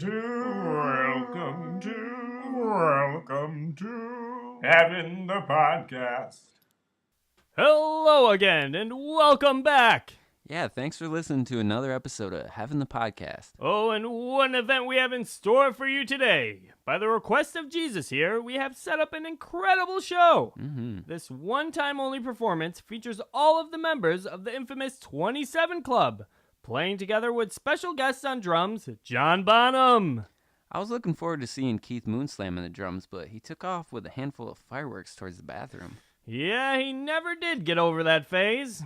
Welcome to Having the Podcast. Hello again, and welcome back. Yeah, thanks for listening to another episode of Having the Podcast. Oh, and one event we have in store for you today. By the request of Jesus here, we have set up an incredible show. This one-time only performance features all of the members of the infamous 27 Club, playing together with special guests on drums, John Bonham. I was looking forward to seeing Keith Moon slamming the drums, but he took off with a handful of fireworks towards the bathroom. Yeah, he never did get over that phase.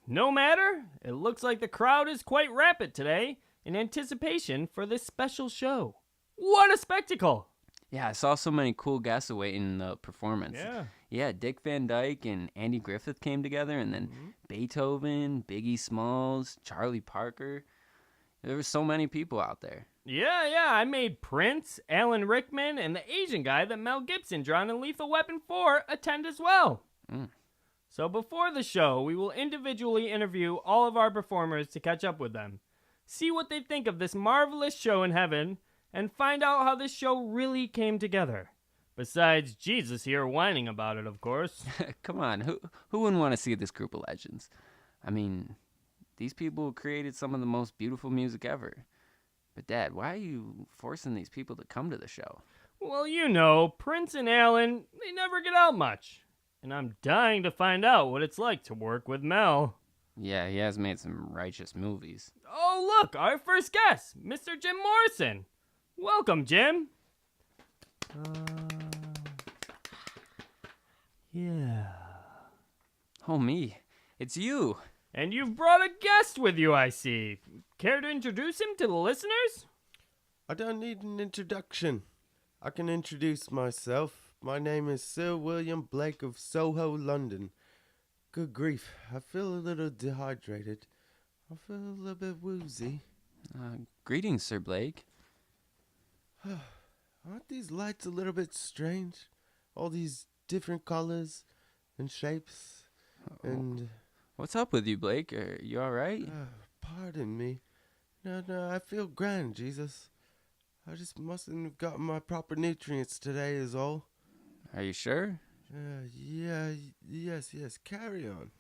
No matter, it looks like the crowd is quite rapid today in anticipation for this special show. What a spectacle! Yeah, I saw so many cool guests awaiting the performance. Yeah. Yeah, Dick Van Dyke and Andy Griffith came together, and then Beethoven, Biggie Smalls, Charlie Parker. There were so many people out there. Yeah, I made Prince, Alan Rickman, and the Asian guy that Mel Gibson drawn in Lethal Weapon 4 attend as well. So before the show, we will individually interview all of our performers to catch up with them, see what they think of this marvelous show in heaven, and find out how this show really came together. Besides Jesus here whining about it, of course. Come on, who wouldn't want to see this group of legends? I mean, these people created some of the most beautiful music ever. But Dad, why are you forcing these people to come to the show? Well, you know, Prince and Alan, they never get out much. And I'm dying to find out what it's like to work with Mel. Yeah, he has made some righteous movies. Oh, look, our first guest, Mr. Jim Morrison. Welcome, Jim. Yeah. Oh, me. It's you. And you've brought a guest with you, I see. Care to introduce him to the listeners? I don't need an introduction. I can introduce myself. My name is Sir William Blake of Soho, London. Good grief, I feel a little dehydrated. I feel a little bit woozy. Greetings, Sir Blake. Aren't these lights a little bit strange? All these different colors and shapes and... What's up with you, Blake? Are you all right? Pardon me. No, I feel grand, Jesus. I just mustn't have gotten my proper nutrients today is all. Are you sure? Yes, carry on.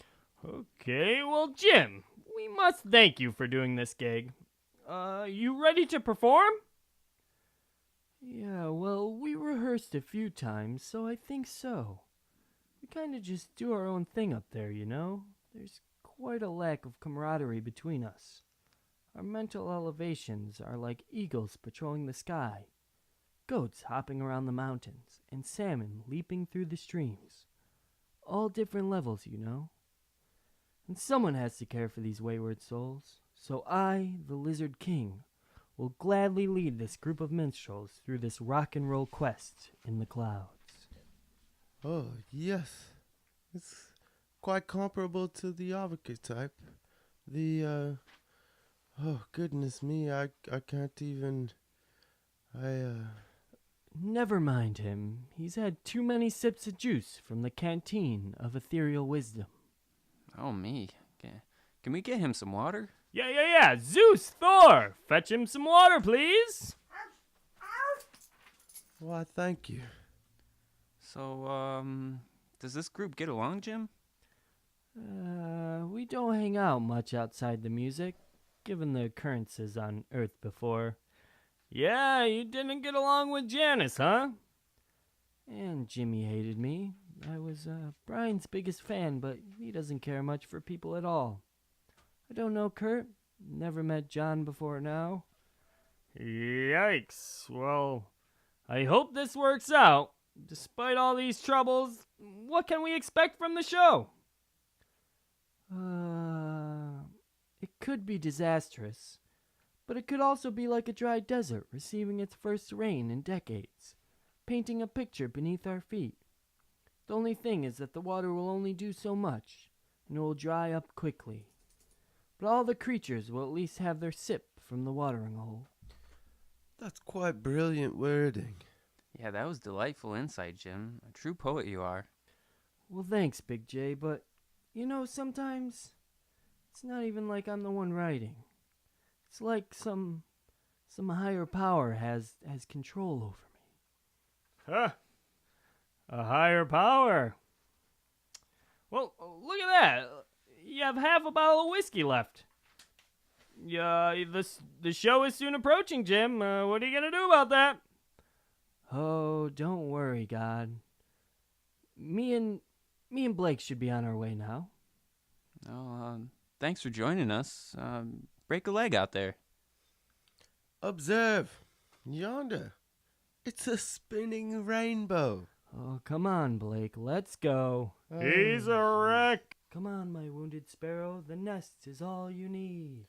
Okay, well, Jim, we must thank you for doing this gig. You ready to perform? Yeah, well, we rehearsed a few times, so I think so. We kind of just do our own thing up there, you know? There's quite a lack of camaraderie between us. Our mental elevations are like eagles patrolling the sky, goats hopping around the mountains, and salmon leaping through the streams. All different levels, you know. And someone has to care for these wayward souls. So I, the Lizard King, will gladly lead this group of minstrels through this rock and roll quest in the clouds. Oh, yes. It's quite comparable to the archetype. Oh, goodness me, I can't even... Never mind him. He's had too many sips of juice from the canteen of ethereal wisdom. Oh, me. Can we get him some water? Yeah. Zeus, Thor, fetch him some water, please. Why, thank you. So, does this group get along, Jim? We don't hang out much outside the music, given the occurrences on Earth before. Yeah, you didn't get along with Janice, huh? And Jimmy hated me. I was Brian's biggest fan, but he doesn't care much for people at all. I don't know Kurt. Never met John before now. Yikes. Well, I hope this works out. Despite all these troubles, what can we expect from the show? It could be disastrous, but it could also be like a dry desert receiving its first rain in decades, painting a picture beneath our feet. The only thing is that the water will only do so much, and it will dry up quickly. But all the creatures will at least have their sip from the watering hole. That's quite brilliant wording. Yeah, that was delightful insight, Jim. A true poet you are. Well, thanks, Big J, but, you know, sometimes it's not even like I'm the one writing. It's like some Some higher power has control over me. Huh. A higher power. Well, look at that. You have half a bottle of whiskey left. The show is soon approaching, Jim. What are you going to do about that? Oh, don't worry, God. Me and Blake should be on our way now. Oh, thanks for joining us. Break a leg out there. Observe. Yonder. It's a spinning rainbow. Oh, come on, Blake. Let's go. He's a wreck. Come on, my wounded sparrow. The nest is all you need.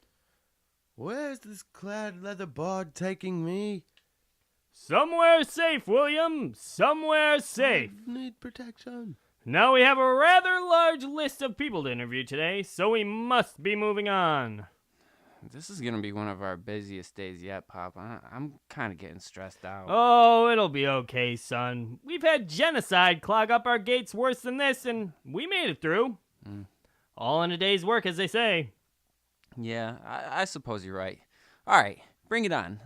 Where's this clad leather bard taking me? Somewhere safe, William. Somewhere safe. I need protection. Now we have a rather large list of people to interview today, so we must be moving on. This is going to be one of our busiest days yet, Pop. I'm kind of getting stressed out. Oh, it'll be okay, son. We've had genocide clog up our gates worse than this, and we made it through. All in a day's work, as they say. Yeah, I suppose you're right. All right, bring it on.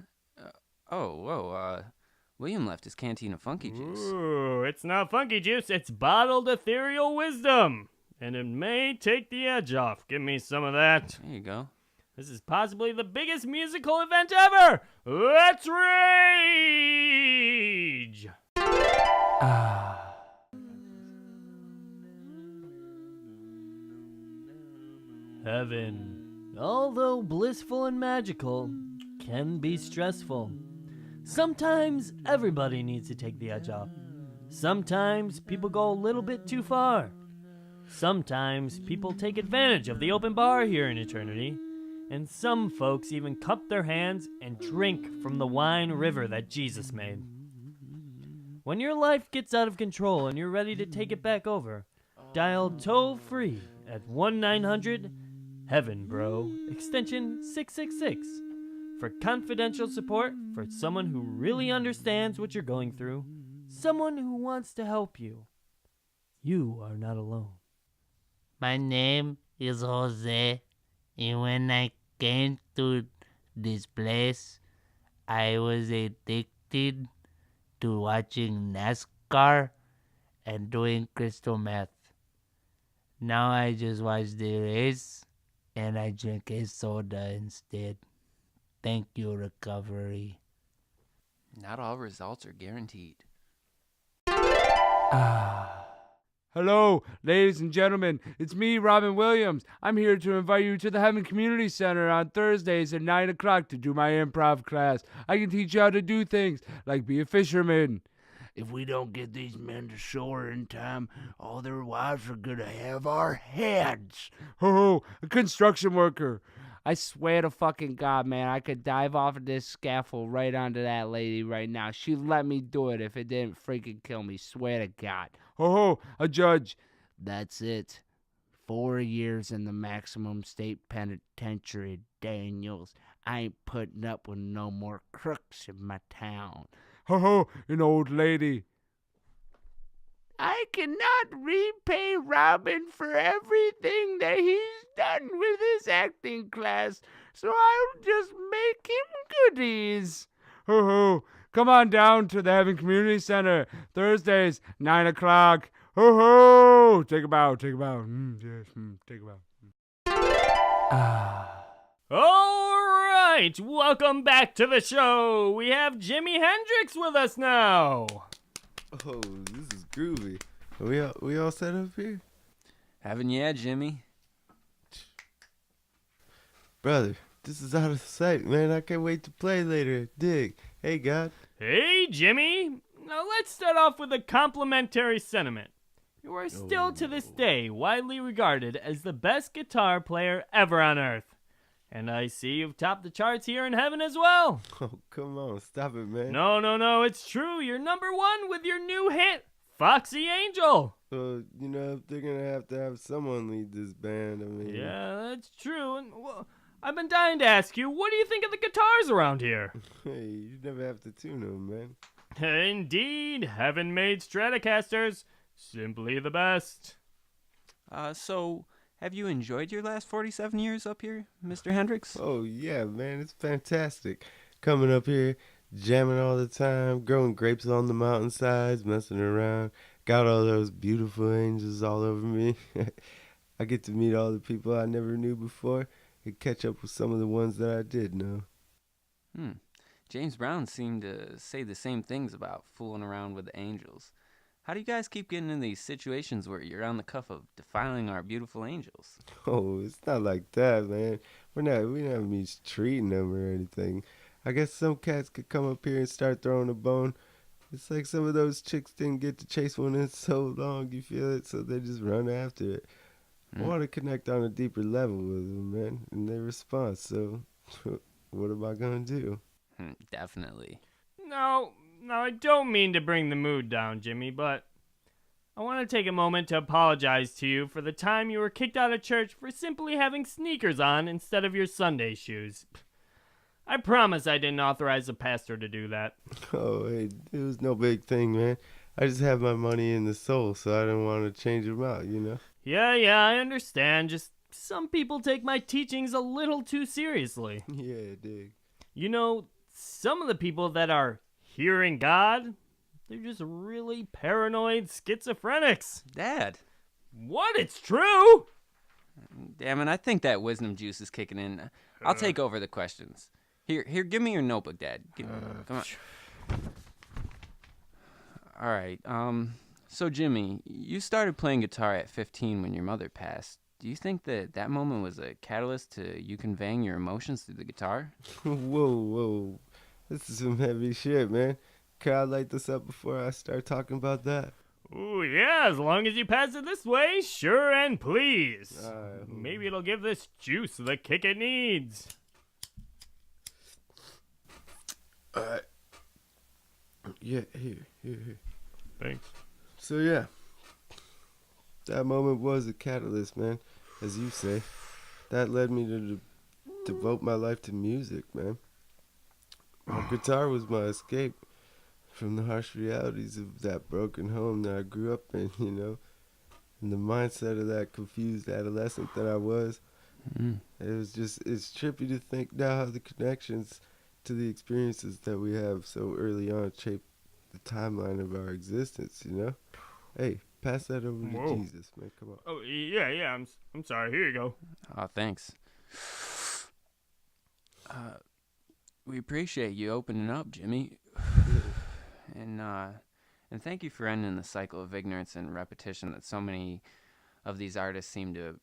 William left his canteen of funky juice. Ooh, it's not funky juice, it's bottled ethereal wisdom. And it may take the edge off. Give me some of that. There you go. This is possibly the biggest musical event ever. Let's rage! Heaven, although blissful and magical, can be stressful. Sometimes everybody needs to take the edge off. Sometimes people go a little bit too far. Sometimes people take advantage of the open bar here in eternity. And some folks even cup their hands and drink from the wine river that Jesus made. When your life gets out of control and you're ready to take it back over, dial toll-free at 1-900-HEAVEN, bro, extension 666, for confidential support for someone who really understands what you're going through, someone who wants to help you. You are not alone. My name is Jose, and when I came to this place, I was addicted to watching NASCAR and doing crystal meth. Now I just watch the race and I drink a soda instead. Thank you, recovery. Not all results are guaranteed. Hello, ladies and gentlemen. It's me, Robin Williams. I'm here to invite you to the Heaven Community Center on Thursdays at 9 o'clock to do my improv class. I can teach you how to do things like be a fisherman. If we don't get these men to shore in time, all their wives are gonna have our heads. Ho, a construction worker. I swear to fucking God, man, I could dive off of this scaffold right onto that lady right now. She'd let me do it if it didn't freaking kill me. Swear to God. Ho, a judge. That's it. 4 years in the maximum state penitentiary, Daniels. I ain't putting up with no more crooks in my town. Ho, an old lady. I cannot repay Robin for everything that he's done with his acting class, so I'll just make him goodies. Ho, come on down to the Heaven Community Center, Thursdays, 9 o'clock. Ho, take a bow, take a bow. Yes, take a bow. All right, welcome back to the show. We have Jimi Hendrix with us now. Oh, this is groovy. Are we all set up here? Haven't you, Jimmy? Brother, this is out of sight, man. I can't wait to play later. Dig. Hey, God. Hey, Jimmy. Now let's start off with a complimentary sentiment. You are still to this day widely regarded as the best guitar player ever on Earth. And I see you've topped the charts here in heaven as well. Oh, come on. Stop it, man. No, it's true. You're number one with your new hit, Foxy Angel. They're going to have someone lead this band. I mean, yeah, that's true. And well, I've been dying to ask you, what do you think of the guitars around here? Hey, you never have to tune them, man. Indeed, heaven-made Stratocasters. Simply the best. So, have you enjoyed your last 47 years up here, Mr. Hendrix? Oh, yeah, man. It's fantastic. coming up here, jamming all the time, growing grapes on the mountainsides, messing around. Got all those beautiful angels all over me. I get to meet all the people I never knew before and catch up with some of the ones that I did know. James Brown seemed to say the same things about fooling around with the angels. How do you guys keep getting in these situations where you're on the cuff of defiling our beautiful angels? Oh, it's not like that, man. We not mistreating them or anything. I guess some cats could come up here and start throwing a bone. It's like some of those chicks didn't get to chase one in so long, you feel it? So they just run after it. I want to connect on a deeper level with them, man, and they respond. So what am I going to do? Definitely. No, I don't mean to bring the mood down, Jimmy, but I want to take a moment to apologize to you for the time you were kicked out of church for simply having sneakers on instead of your Sunday shoes. I promise I didn't authorize the pastor to do that. Oh, hey, it was no big thing, man. I just have my money in the soul, so I didn't want to change them out, you know? Yeah, I understand. Just some people take my teachings a little too seriously. Yeah, dig. You know, some of the people that are hearing God, they're just really paranoid schizophrenics. Dad. What? It's true? Damn it, I think that wisdom juice is kicking in. I'll take over the questions. Here, give me your notebook, Dad. Come on. All right. So Jimmy, you started playing guitar at 15 when your mother passed. Do you think that moment was a catalyst to you conveying your emotions through the guitar? Whoa. This is some heavy shit, man. Can I light this up before I start talking about that? Ooh, yeah, as long as you pass it this way, sure and please. Maybe it'll give this juice the kick it needs. Alright. Yeah, here. Thanks. So, yeah. That moment was a catalyst, man. As you say. That led me to devote my life to music, man. My guitar was my escape from the harsh realities of that broken home that I grew up in, you know. And the mindset of that confused adolescent that I was. It's trippy to think now how the connections to the experiences that we have so early on shape the timeline of our existence, you know? Hey, pass that over to Jesus, man. Come on. Oh, yeah, I'm sorry. Here you go. Oh, thanks. We appreciate you opening up, Jimmy. And thank you for ending the cycle of ignorance and repetition that so many of these artists seem to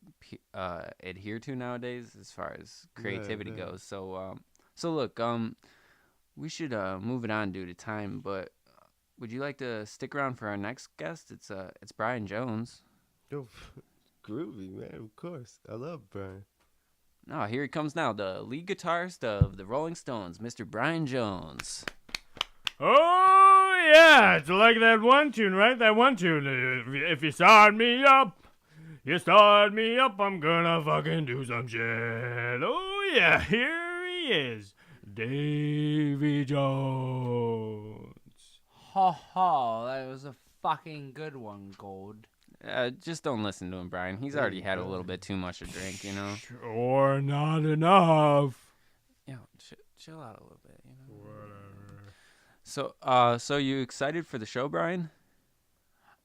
adhere to nowadays as far as creativity goes. So look, we should move it on due to time, but would you like to stick around for our next guest? It's Brian Jones. Oh, groovy, man. Of course. I love Brian. Oh, here he comes now, the lead guitarist of the Rolling Stones, Mr. Brian Jones. Oh, yeah, it's like that one tune, right? That one tune. If you start me up, I'm gonna fucking do some shit. Oh, yeah, here he is, Davy Jones. Ha, that was a fucking good one, Gold. Just don't listen to him, Brian. He's already had a little bit too much to drink, you know? Or not enough. Chill out a little bit, you know? Whatever. So you excited for the show, Brian?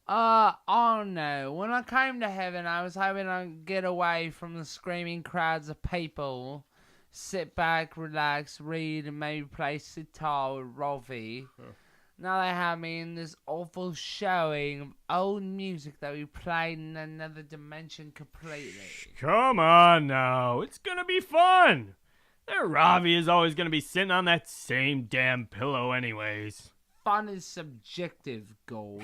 Oh no. When I came to heaven, I was hoping I'd get away from the screaming crowds of people, sit back, relax, read, and maybe play sitar with Robbie. Now they have me in this awful showing of old music that we played in another dimension completely. Come on now, it's gonna be fun. That Ravi is always gonna be sitting on that same damn pillow anyways. Fun is subjective, Gold.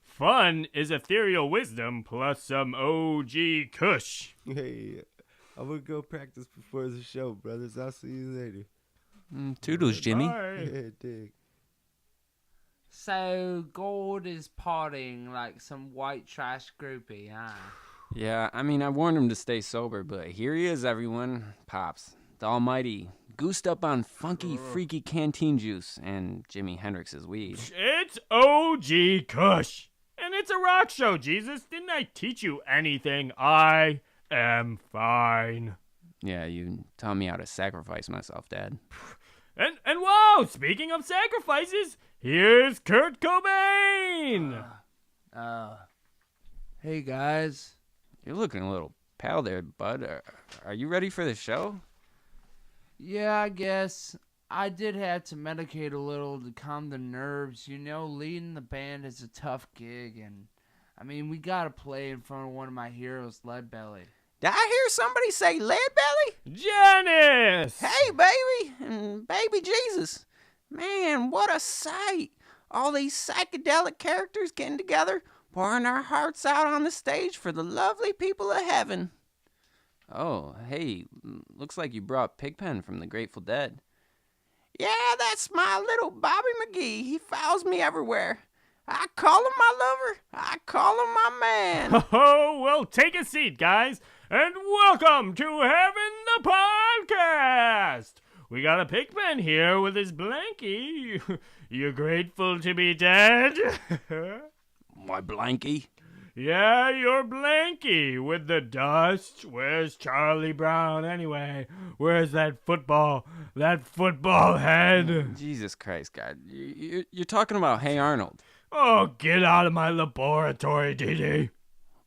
Fun is ethereal wisdom plus some OG kush. Hey, I would go practice before the show, brothers. I'll see you later. Toodles, Jimmy. Bye. Yeah, dig. So, Gold is partying like some white trash groupie, huh? Yeah, I mean, I warned him to stay sober, but here he is, everyone. Pops, the almighty, goosed up on funky, freaky canteen juice and Jimi Hendrix's weed. It's OG kush. And it's a rock show, Jesus. Didn't I teach you anything? I am fine. Yeah, you taught me how to sacrifice myself, Dad. And Oh, speaking of sacrifices, here's Kurt Cobain. Hey guys. You're looking a little pale there, bud. Are you ready for the show? Yeah, I guess. I did have to medicate a little to calm the nerves. You know, leading the band is a tough gig, and I mean, we gotta play in front of one of my heroes, Leadbelly. Did I hear somebody say Leadbelly? Janice! Hey, baby, and baby Jesus. Man, what a sight. All these psychedelic characters getting together, pouring our hearts out on the stage for the lovely people of heaven. Oh, hey, looks like you brought Pigpen from the Grateful Dead. Yeah, that's my little Bobby McGee. He follows me everywhere. I call him my lover. I call him my man. Oh, well, take a seat, guys, and welcome to Heaven the Podcast. We got a Pigpen here with his blankie. You grateful to be dead? My blankie? Yeah, your blankie with the dust. Where's Charlie Brown anyway? Where's that football head? Jesus Christ, God. You're talking about Hey Arnold. Oh, get out of my laboratory, Dee.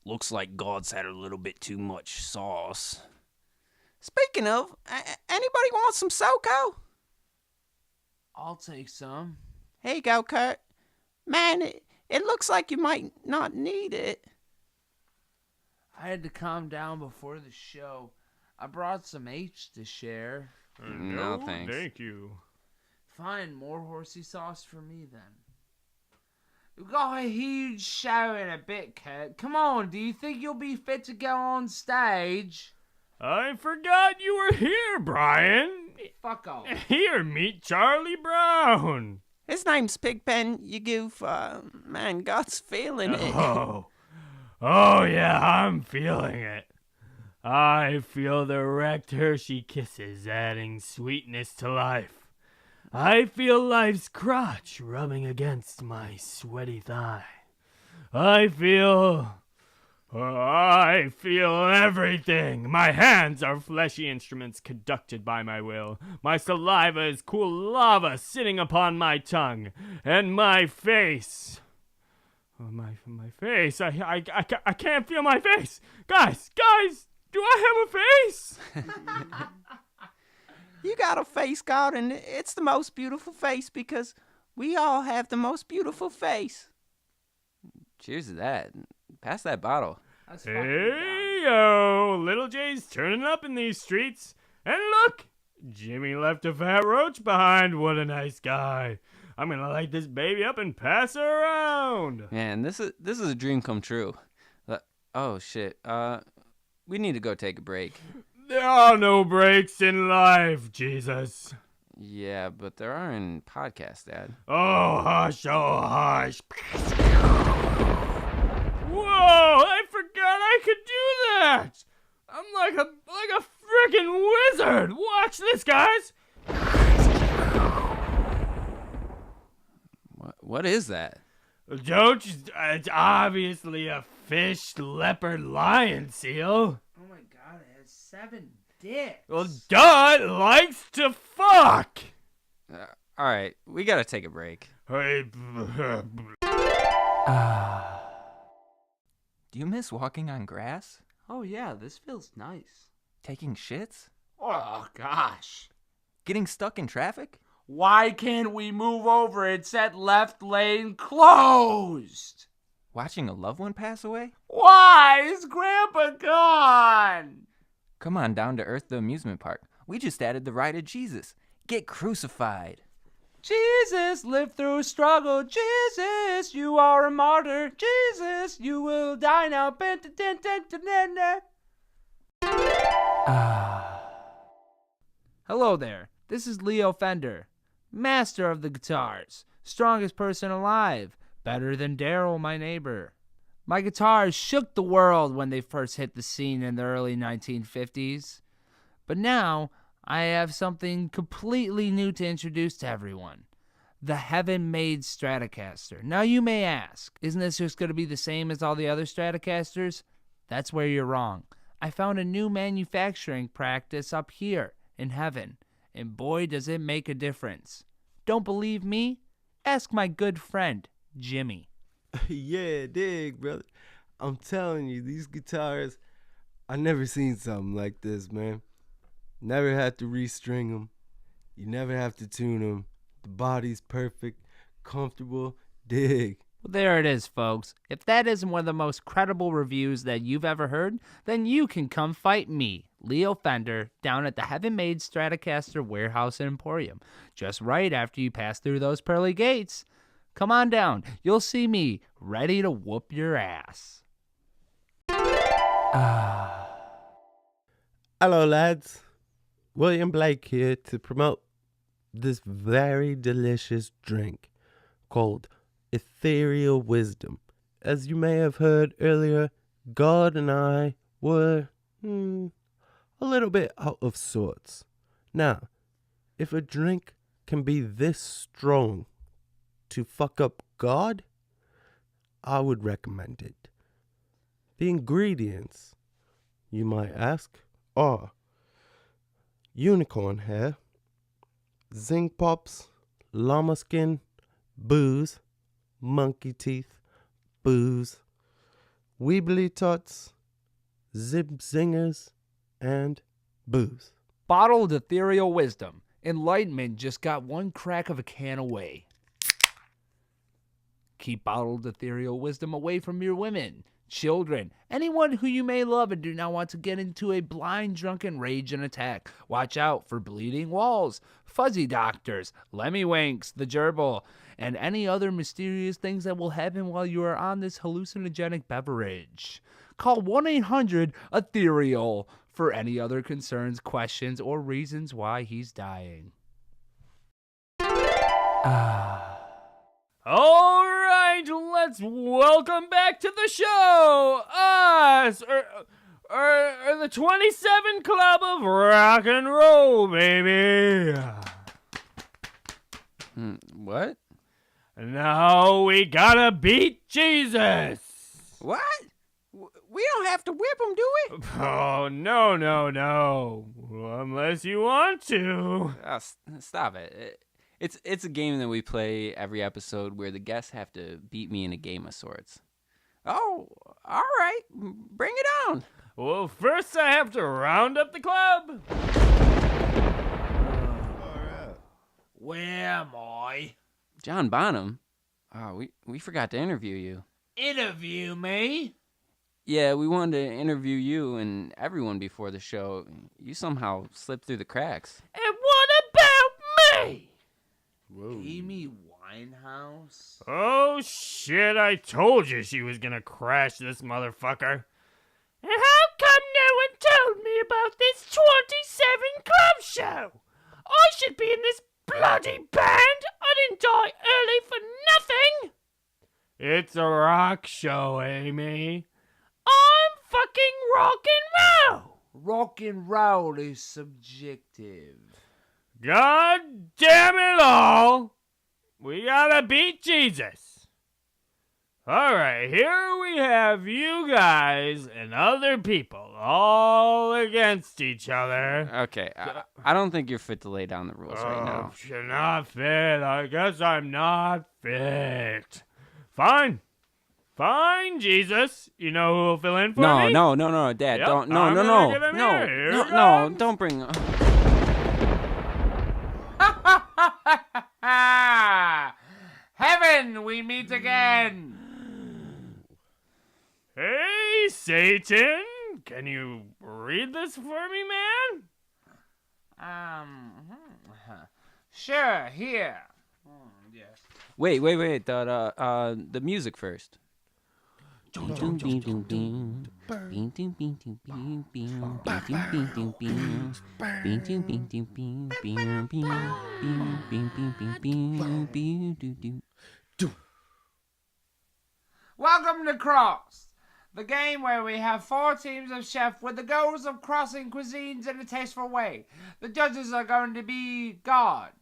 Looks like God's had a little bit too much sauce. Speaking of, anybody want some SoCo? I'll take some. Here you go, Kurt. Man, it looks like you might not need it. I had to calm down before the show. I brought some H to share. No, thanks. Thank you. Fine, more horsey sauce for me then. We've got a huge show in a bit, Kurt. Come on, do you think you'll be fit to go on stage? I forgot you were here, Brian. Fuck off. Here, meet Charlie Brown. His name's Pigpen, you goof. Man, God's feeling it. Oh yeah, I'm feeling it. I feel the wrecked Hershey kisses adding sweetness to life. I feel life's crotch rubbing against my sweaty thigh. I feel everything. My hands are fleshy instruments conducted by my will. My saliva is cool lava sitting upon my tongue. And my face... My face. I can't feel my face. Guys, do I have a face? You got a face, God, and it's the most beautiful face because we all have the most beautiful face. Cheers to that. Pass that bottle. Hey, yo, Little J's turning up in these streets. And look, Jimmy left a fat roach behind. What a nice guy. I'm gonna light this baby up and pass her around. Man, this is a dream come true. Oh, shit. We need to go take a break. There are no breaks in life, Jesus. Yeah, but there are in podcasts, Dad. Oh, hush, Whoa, I forgot I could do that. I'm like a freaking wizard. Watch this, guys. What is that? It's obviously a fish, leopard, lion seal. Oh my god, it has 7 dicks. Well, duh, it likes to fuck. All right, we gotta take a break. Hey, Do you miss walking on grass? Oh yeah, this feels nice. Taking shits? Oh gosh. Getting stuck in traffic? Why can't we move over? It's that left lane closed. Watching a loved one pass away? Why is Grandpa gone? Come on down to Earth the Amusement Park. We just added the ride of Jesus. Get crucified. Jesus lived through struggle. Jesus, you are a martyr. Jesus, you will die now. Hello there. This is Leo Fender, master of the guitars, strongest person alive, better than Daryl, my neighbor. My guitars shook the world when they first hit the scene in the early 1950s. But now, I have something completely new to introduce to everyone. The Heaven-Made Stratocaster. Now you may ask, isn't this just going to be the same as all the other Stratocasters? That's where you're wrong. I found a new manufacturing practice up here in heaven, and boy does it make a difference. Don't believe me? Ask my good friend, Jimmy. Yeah, dig, brother. I'm telling you, these guitars, I never seen something like this, man. Never had to restring them. You never have to tune them. The body's perfect, comfortable, dig. Well, there it is, folks. If that isn't one of the most credible reviews that you've ever heard, then you can come fight me, Leo Fender, down at the Heaven Made Stratocaster Warehouse and Emporium, just right after you pass through those pearly gates. Come on down. You'll see me ready to whoop your ass. Hello, lads. William Blake here to promote this very delicious drink called Ethereal Wisdom. As you may have heard earlier, God and I were a little bit out of sorts. Now, if a drink can be this strong to fuck up God, I would recommend it. The ingredients, you might ask, are unicorn hair, zinc pops, llama skin, booze, monkey teeth, booze, weebly tots, zip zingers, and booze. Bottled Ethereal Wisdom. Enlightenment just got one crack of a can away. Keep bottled Ethereal Wisdom away from your women, children, anyone who you may love and do not want to get into a blind drunken rage and attack. Watch out for bleeding walls, fuzzy doctors, lemmy-winks, the gerbil, and any other mysterious things that will happen while you are on this hallucinogenic beverage. Call 1-800-ETHEREAL for any other concerns, questions, or reasons why he's dying. All right, let's welcome back to the show us, or the 27 Club of Rock and Roll, baby. What? Now we gotta beat Jesus. What? We don't have to whip him, do we? Oh, no. Unless you want to. Oh, stop it. It's a game that we play every episode where the guests have to beat me in a game of sorts. Oh, all right. Bring it on. Well, first I have to round up the club. Where am I? John Bonham? Oh, we forgot to interview you. Interview me? Yeah, we wanted to interview you and everyone before the show. You somehow slipped through the cracks. And what about me? Amy Winehouse? Oh, shit, I told you she was gonna crash this motherfucker. And how come no one told me about this 27 Club show? I should be in this bloody band. I didn't die early for nothing. It's a rock show, Amy. I'm fucking rock and roll. Rock and roll is subjective. God damn it all. We gotta beat Jesus. Alright, here we have you guys and other people all against each other. Okay, I don't think you're fit to lay down the rules right now. You're not fit. I guess I'm not fit. Fine, Jesus. You know who will fill in for me? No, Dad. Yep, Don't. I'm No. gonna get him here. Here he No. comes. Don't bring. Heaven, we meet again. Hey, Satan. Can you read this for me, man? Sure, here. Yes. Wait. The music first. Welcome to Cross, the game where we have 4 teams of chefs with the goals of crossing cuisines in a tasteful way. The judges are going to be God,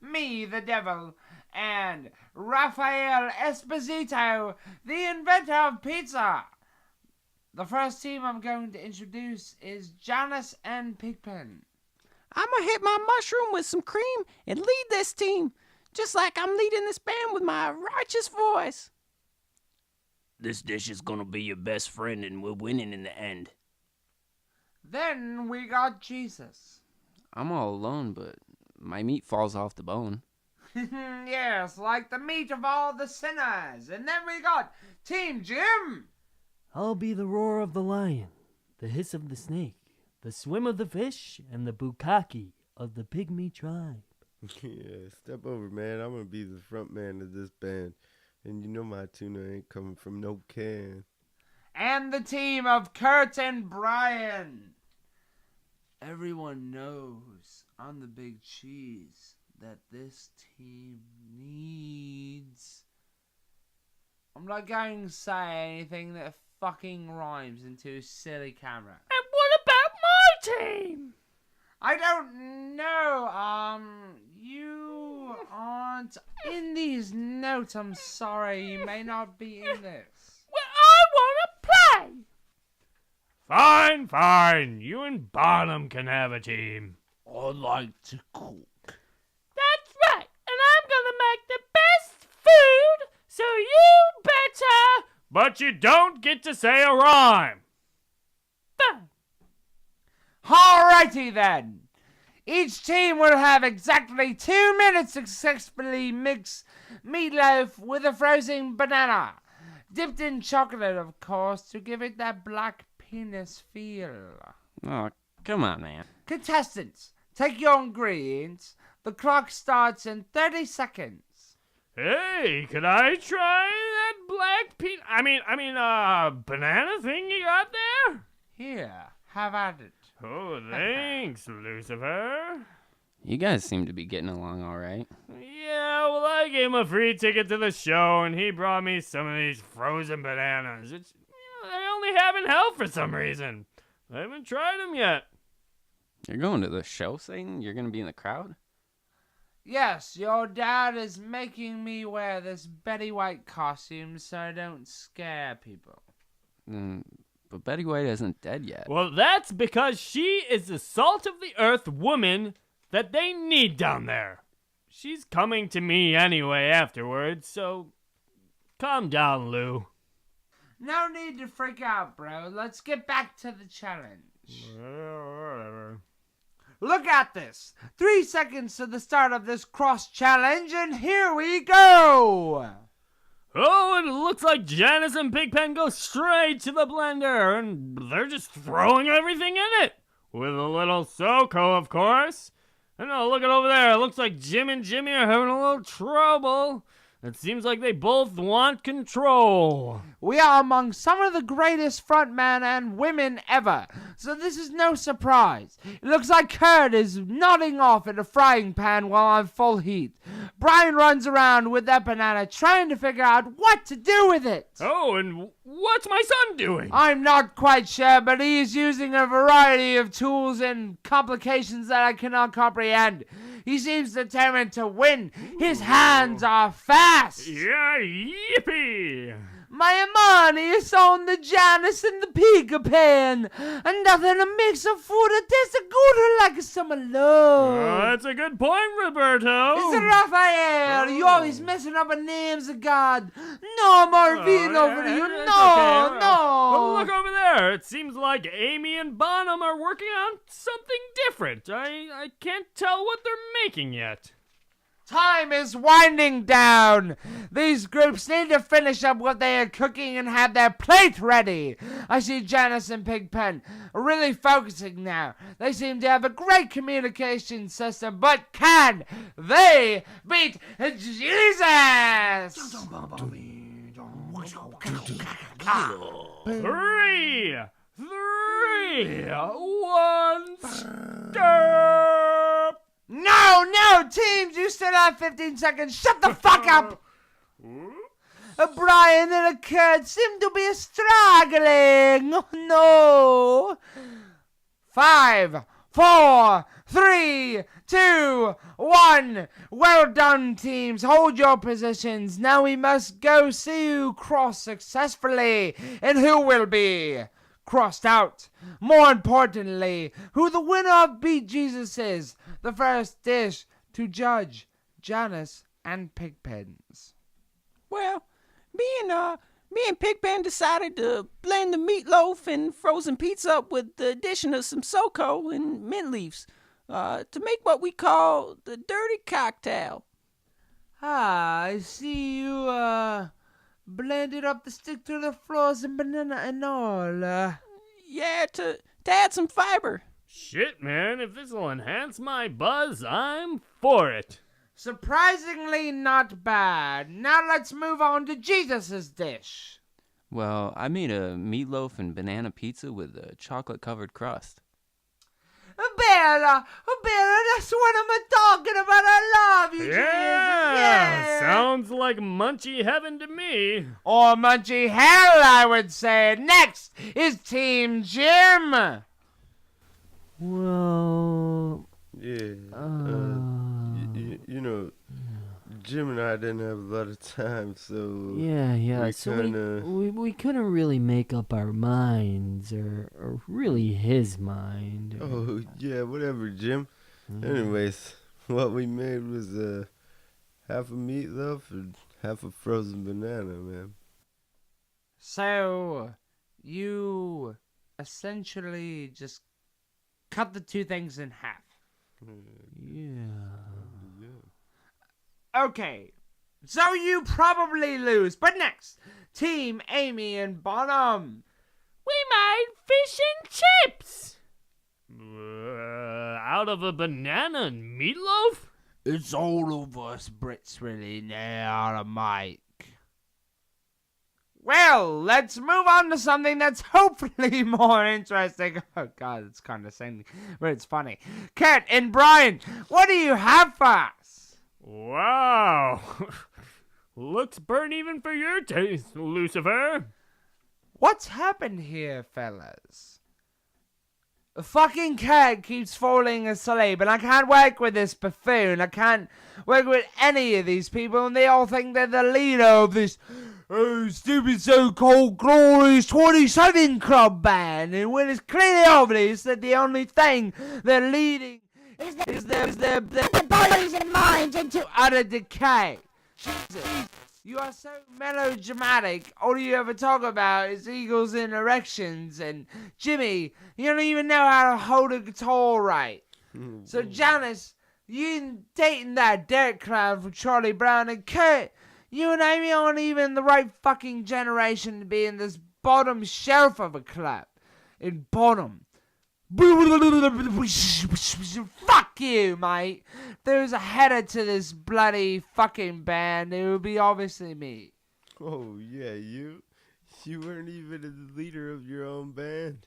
me, the devil, and Raphael Esposito, the inventor of pizza. The first team I'm going to introduce is Jonas and Pigpen. I'm gonna hit my mushroom with some cream and lead this team. just like I'm leading this band with my righteous voice. This dish is gonna be your best friend and we're winning in the end. Then we got Jesus. I'm all alone, but my meat falls off the bone. Yes, like the meat of all the sinners. And then we got Team Jim. I'll be the roar of the lion, the hiss of the snake, the swim of the fish, and the bukkake of the pygmy tribe. Yeah, step over, man. I'm gonna be the front man of this band. And you know my tuna ain't coming from no can. And the team of Kurt and Brian. Everyone knows I'm the big cheese that this team needs. I'm not going to say anything that fucking rhymes into a silly camera. And what about my team? I don't know. You aren't in these notes. I'm sorry. You may not be in this. Well, I wanna play. Fine. You and Bonham can have a team. I'd like to cook. That's right. And I'm gonna make the best food, so you better. But you don't get to say a rhyme. Fine. Alrighty then. Each team will have exactly 2 minutes to successfully mix meatloaf with a frozen banana. Dipped in chocolate, of course, to give it that black penis feel. Oh, come on, man. Contestants, take your ingredients. The clock starts in 30 seconds. Hey, could I try that black banana thing you got there? Here, have at it. Oh, thanks, Lucifer. You guys seem to be getting along all right. Yeah, well, I gave him a free ticket to the show, and he brought me some of these frozen bananas. It's, they only have in hell for some reason. I haven't tried them yet. You're going to the show, Satan? You're going to be in the crowd? Yes, your dad is making me wear this Betty White costume so I don't scare people. But Betty White isn't dead yet. Well, that's because she is the salt of the earth woman that they need down there. She's coming to me anyway afterwards, so calm down, Lou. No need to freak out, bro. Let's get back to the challenge. Whatever. Look at this. 3 seconds to the start of this cross challenge, and here we go. Oh, it looks like Janice and Pigpen go straight to the blender, and they're just throwing everything in it. With a little SoCo, of course. And oh, look at over there. It looks like Jim and Jimmy are having a little trouble. It seems like they both want control. We are among some of the greatest frontmen and women ever, so this is no surprise. It looks like Kurt is nodding off in a frying pan while on full heat. Brian runs around with that banana trying to figure out what to do with it. Oh, and what's my son doing? I'm not quite sure, but he is using a variety of tools and complications that I cannot comprehend. He seems determined to win. His hands are fast. Yeah, yippee! My money is on the Janice and the Pig Pan, and nothing makes a food that tastes good like summer love. That's a good point, Roberto. It's Raphael. You're always messing up the names of God. No more vino over to you. It's No, okay. no. Well, look over there. It seems like Amy and Bonham are working on something different. I can't tell what they're making yet. Time is winding down. These groups need to finish up what they are cooking and have their plate ready. I see Janice and Pigpen really focusing now. They seem to have a great communication system, but can they beat Jesus? 3, 1, stop! No, teams, you still have 15 seconds. Shut the fuck up. Brian and Kurt seem to be struggling. Oh, no. 5, 4, 3, 2, 1. Well done, teams. Hold your positions. Now we must go see who crossed successfully and who will be crossed out. More importantly, who the winner of Beat Jesus is. The first dish to judge, Janice and Pigpens. Well, me and Pigpen decided to blend the meatloaf and frozen pizza up with the addition of some SoCo and mint leaves to make what we call the dirty cocktail. Ah, I see you, blended up the stick to the frozen banana and all, Yeah, to add some fiber. Shit, man, if this'll enhance my buzz, I'm for it. Surprisingly not bad. Now let's move on to Jesus's dish. Well, I made a meatloaf and banana pizza with a chocolate-covered crust. Bella, that's what I'm talking about. I love you, Jesus. Yeah, sounds like munchy heaven to me. Or munchy hell, I would say. Next is Team Jim. Well, Yeah. You know, Jim and I didn't have a lot of time, so yeah. we So kinda- we couldn't really make up our minds, or really his mind. Oh yeah, whatever, Jim. Anyways, what we made was half a meatloaf and half a frozen banana, man. So, you essentially just cut the two things in half. Yeah. Okay, so you probably lose. But next, Team Amy and Bonham. We made fish and chips. Out of a banana and meatloaf? It's all of us Brits really now, Mike. Well, let's move on to something that's hopefully more interesting. Oh, God, it's condescending, but it's funny. Kurt and Brian, what do you have for us? Wow. Looks burnt even for your taste, Lucifer. What's happened here, fellas? The fucking cat keeps falling asleep, and I can't work with this buffoon. I can't work with any of these people, and they all think they're the leader of this stupid so-called glorious 27 club band, and when it's clearly obvious that the only thing they're leading is their bodies and minds into utter decay. Jesus, you are so melodramatic. All you ever talk about is eagles and erections, and Jimmy, you don't even know how to hold a guitar right. So Janice, you dating that dirt clown from Charlie Brown, and Kurt, you and Amy aren't even the right fucking generation to be in this bottom shelf of a club. In bottom. Fuck you, mate. If there was a header to this bloody fucking band, it would be obviously me. Oh yeah, you weren't even the leader of your own band.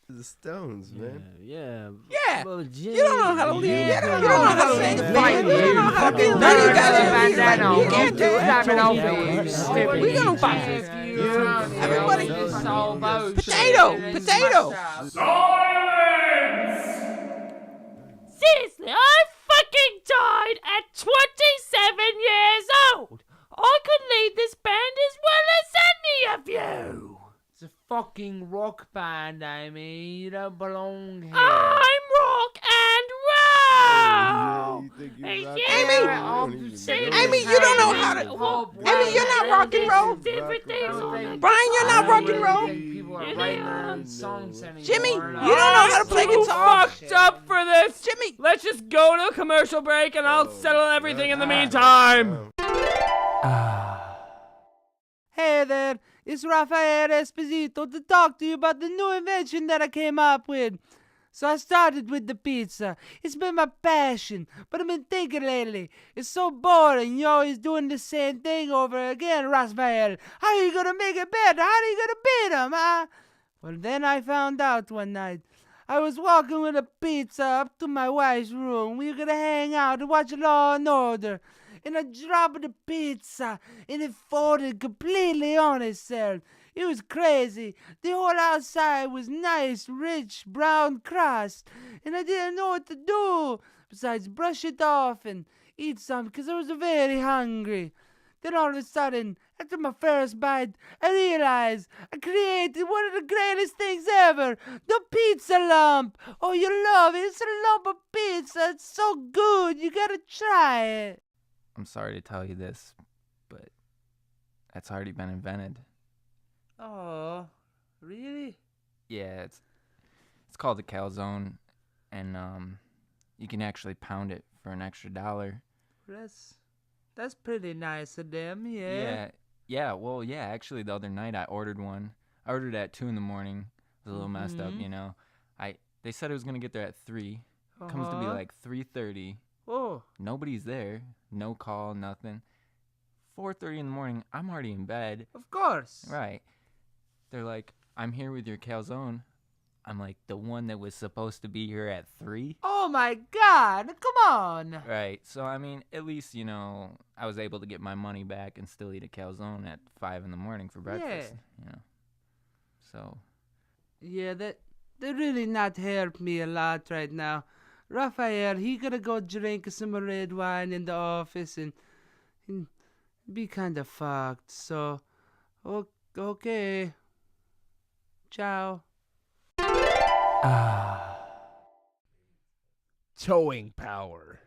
The Stones, man. Yeah. Yeah. Well, You don't know how to lead. Yeah. You don't know how to sing. You don't know how to be a leader. None You of gotta you be like, guys you can't do it. We're gonna fight. Everybody- Potato. Seriously, I fucking died at 27 years old. I could lead this band as well as any of you. It's a fucking rock band, Amy. You don't belong here. I'm rock and roll. Amy, Amy, you don't know how to. Amy, you're not rock and roll. Different things on the Brian, you're not rock and roll. People are writing their own songs anymore. Jimmy, you don't know how to play guitar. fucked up for this. Jimmy. Let's just go to a commercial break and I'll settle everything in the meantime. Hey there, it's Rafael Esposito to talk to you about the new invention that I came up with. So I started with the pizza. It's been my passion, but I've been thinking lately. It's so boring. You're always doing the same thing over again, Rafael. How are you gonna make it better? How are you gonna beat him, huh? Well, then I found out one night. I was walking with a pizza up to my wife's room. We were gonna hang out and watch Law and Order. And I dropped the pizza, and it folded completely on itself. It was crazy. The whole outside was nice, rich, brown crust, and I didn't know what to do besides brush it off and eat some because I was very hungry. Then all of a sudden, after my first bite, I realized I created one of the greatest things ever, the pizza lump. Oh, you love it. It's a lump of pizza. It's so good. You gotta try it. I'm sorry to tell you this, but that's already been invented. Oh, really? Yeah, it's called the calzone, and you can actually pound it for an extra $1. That's pretty nice of them, yeah. Yeah. Well, yeah. Actually, the other night I ordered one. I ordered it at 2 in the morning. It was a little messed up, you know. They said it was gonna get there at 3. Comes to be like 3:30. Oh. Nobody's there. No call. Nothing. 4:30 in the morning. I'm already in bed. Of course. Right. They're like, I'm here with your calzone. I'm like, the one that was supposed to be here at 3? Oh my God! Come on. Right. So, I mean, at least, you know, I was able to get my money back and still eat a calzone at 5 in the morning for breakfast. You know. So. Yeah, that really not help me a lot right now. Raphael, he gonna go drink some red wine in the office and be kind of fucked. So, okay. Ciao. Towing power.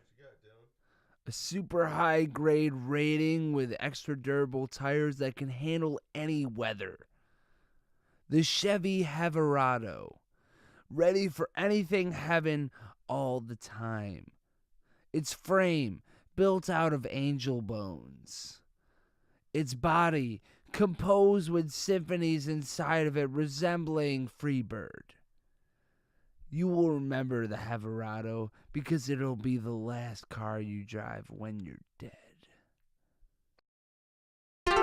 A super high grade rating with extra durable tires that can handle any weather. The Chevy Veralli. Ready for anything heaven all the time. Its frame built out of angel bones. Its body composed with symphonies inside of it resembling Freebird. You will remember the Veralli because it'll be the last car you drive when you're dead. Oh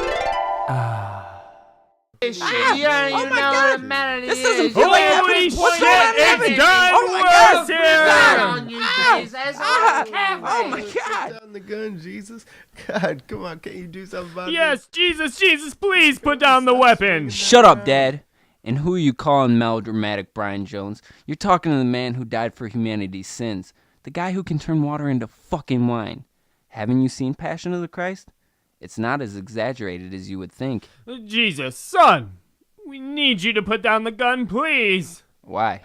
my God! This doesn't feel like Holy happening. What's going on, shit, Evan? it's done Oh my God! worse here! Oh my God! Put down the gun, Jesus. God, come on, can't you do something about Yes, Jesus, please put down the weapon. Shut up, Dad. And who are you calling melodramatic Brian Jones? You're talking to the man who died for humanity's sins. The guy who can turn water into fucking wine. Haven't you seen Passion of the Christ? It's not as exaggerated as you would think. Jesus, son, we need you to put down the gun, please. Why?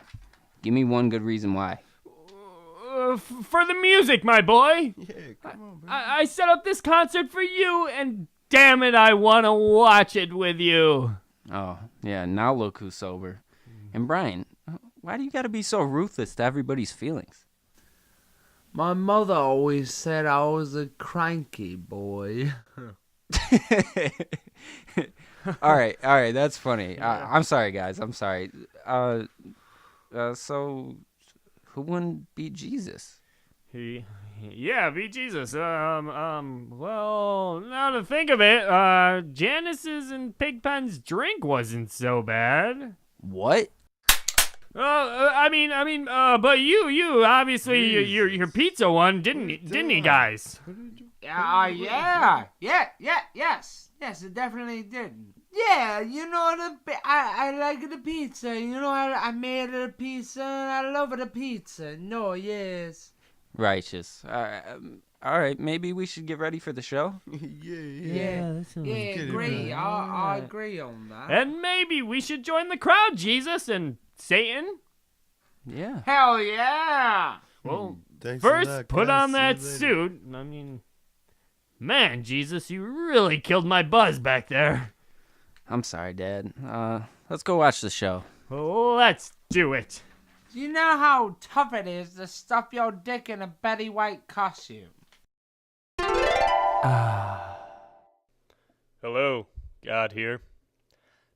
Give me one good reason why. For the music, my boy. Yeah, come on, bro. I set up this concert for you, and damn it, I want to watch it with you. Oh, yeah, now look who's sober. And Brian, why do you gotta be so ruthless to everybody's feelings? My mother always said I was a cranky boy. All right, that's funny. I'm sorry, guys. I'm sorry. So, who wouldn't be Jesus? Yeah, be Jesus. Well, now to think of it, Janice's and Pigpen's drink wasn't so bad. What? But you obviously your pizza one, didn't he, guys? Yes, it definitely did. Yeah, you know, I like the pizza. You know, I made the pizza, and I love the pizza. No, yes. Righteous. All right, maybe we should get ready for the show. Yeah, agree. I agree on that. And maybe we should join the crowd, Jesus and Satan. Yeah. Hell yeah! Well, Thanks first, a lot, put guys. on See that you later. suit. I mean, man, Jesus, you really killed my buzz back there. I'm sorry, Dad. Let's go watch the show. Let's do it. You know how tough it is to stuff your dick in a Betty White costume. Hello, God here.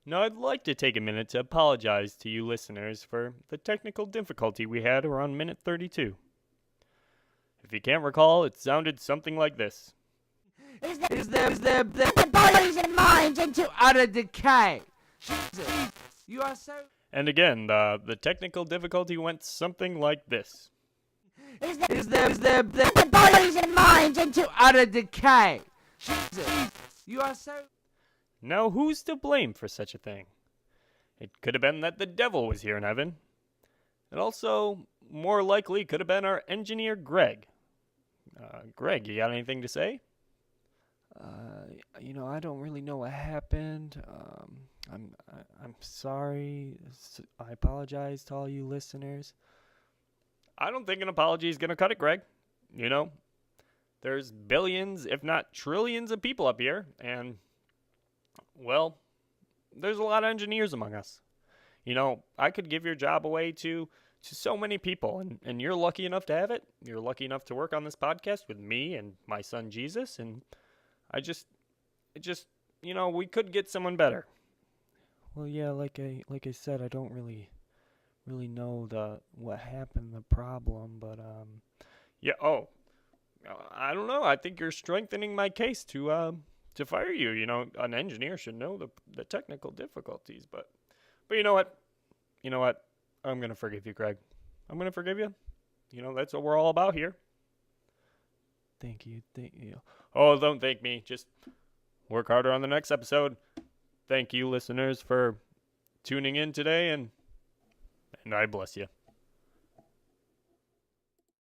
Now, I'd like to take a minute to apologize to you listeners for the technical difficulty we had around minute 32. If you can't recall, it sounded something like this. Is the bodies and minds into utter decay. Jesus, you are so... And again, the technical difficulty went something like this. Is the bodies and minds into utter decay. Jesus, you are so... Now, who's to blame for such a thing? It could have been that the devil was here in heaven. It also, more likely, could have been our engineer, Greg. Greg, you got anything to say? I don't really know what happened. I'm sorry. I apologize to all you listeners. I don't think an apology is going to cut it, Greg. You know, there's billions, if not trillions of people up here, and, well, there's a lot of engineers among us. You know, I could give your job away to so many people, and you're lucky enough to have it. You're lucky enough to work on this podcast with me and my son Jesus, and we could get someone better. Well, yeah, like I said, I don't really know what happened, the problem, but I don't know. I think you're strengthening my case to fire you. You know, an engineer should know the technical difficulties, but you know what? I'm gonna forgive you, Greg. I'm gonna forgive you. You know, that's what we're all about here. Thank you. Oh, don't thank me. Just work harder on the next episode. Thank you, listeners, for tuning in today, and I bless you.